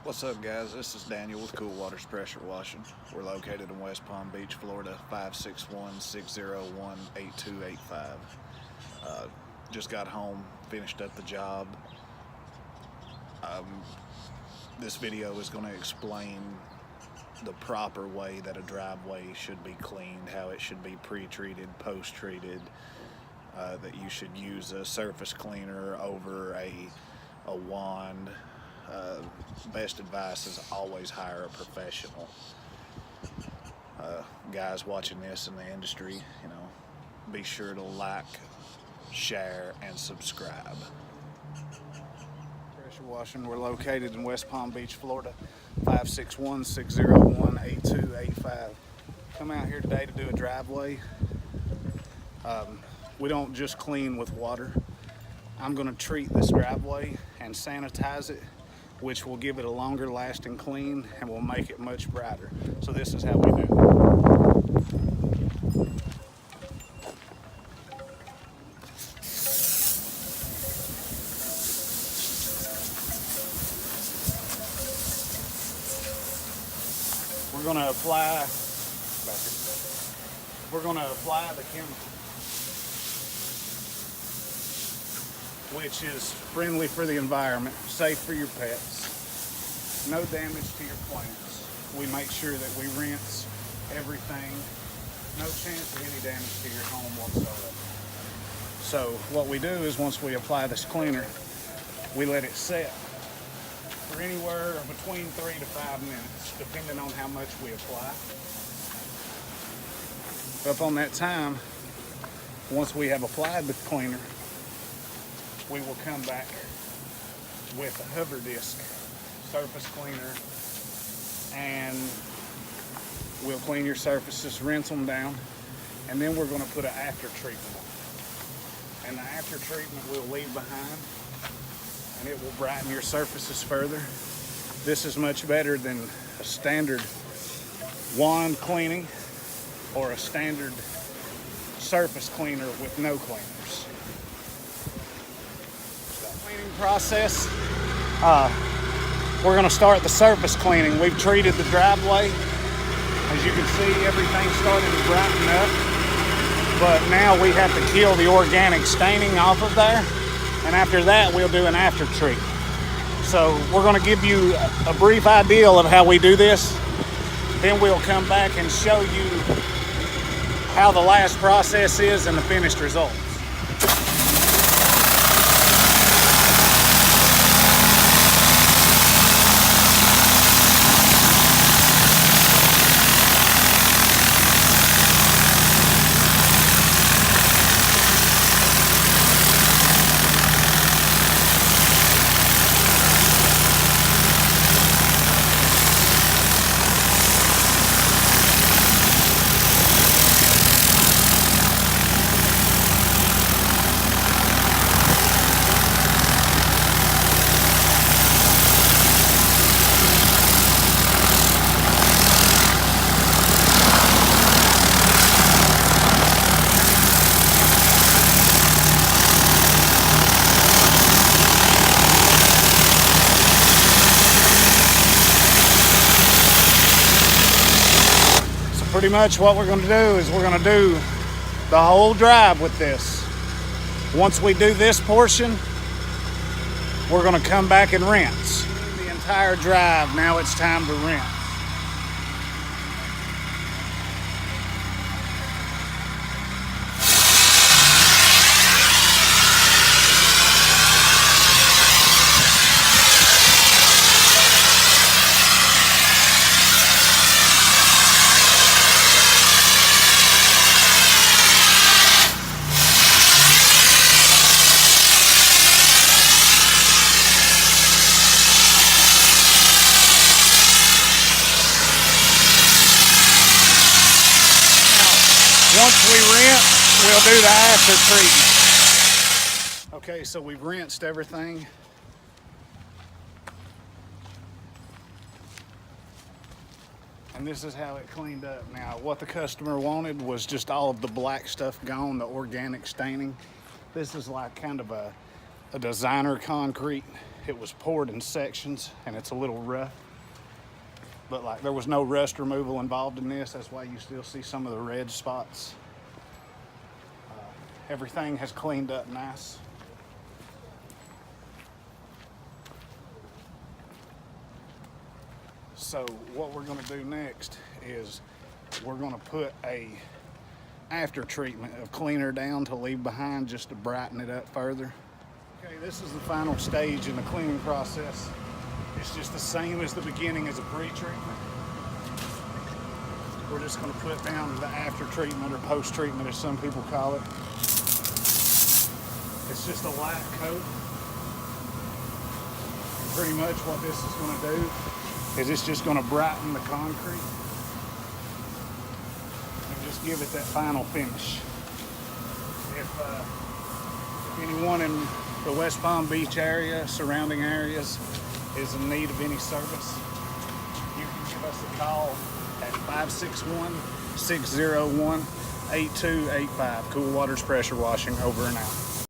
What's up, guys? This is Daniel with Cool Waters Pressure Washing. We're located in West Palm Beach, Florida, 561-601-8285. Uh, just got home, finished up the job. This video is going to explain the proper way that a driveway should be cleaned, how it should be pre-treated, post-treated, that you should use a surface cleaner over a wand. Best advice is always hire a professional. Guys watching this in the industry, be sure to like, share, and subscribe. Pressure washing. We're located in West Palm Beach, Florida, 561-601-8285. Come out here today to do a driveway. We don't just clean with water. I'm going to treat this driveway and sanitize it, which will give it a longer lasting clean and will make it much brighter. So this is how we do it. We're going to apply the chemical, which is friendly for the environment, safe for your pets, no damage to your plants. We make sure that we rinse everything, no chance of any damage to your home whatsoever. So what we do is once we apply this cleaner, we let it set for anywhere between 3 to 5 minutes, depending on how much we apply. Up on that time, once we have applied the cleaner, we will come back with a hover disc surface cleaner, and we'll clean your surfaces, rinse them down, and then we're going to put an after treatment on. And the after treatment we'll leave behind, and it will brighten your surfaces further. This is much better than a standard wand cleaning or a standard surface cleaner with no cleaners. Cleaning process, we're going to start the surface cleaning. We've treated the driveway. As you can see, everything's starting to brighten up, but now we have to kill the organic staining off of there, and after that we'll do an after treat. So we're going to give you a brief idea of how we do this, then we'll come back and show you how the last process is and the finished result. Pretty much what we're going to do is we're going to do the whole drive with this. Once we do this portion, we're going to come back and rinse the entire drive. Now it's time to rinse. Once we rinse, we'll do the after treatment. Okay, so we've rinsed everything. And this is how it cleaned up. Now, what the customer wanted was just all of the black stuff gone, the organic staining. This is like kind of a a designer concrete. It was poured in sections and it's a little rough. But like there was no rust removal involved in this. That's why you still see some of the red spots. Everything has cleaned up nice. So what we're gonna do next is we're gonna put a after treatment of cleaner down to leave behind just to brighten it up further. Okay, this is the final stage in the cleaning process. It's just the same as the beginning as a pre-treatment. We're just going to put down the after treatment or post treatment as some people call it. It's just a light coat. And pretty much what this is going to do is it's just going to brighten the concrete and just give it that final finish. If anyone in the West Palm Beach area, surrounding areas, is in need of any service, you can give us a call at 561-601-8285. Cool Waters Pressure Washing, over and out.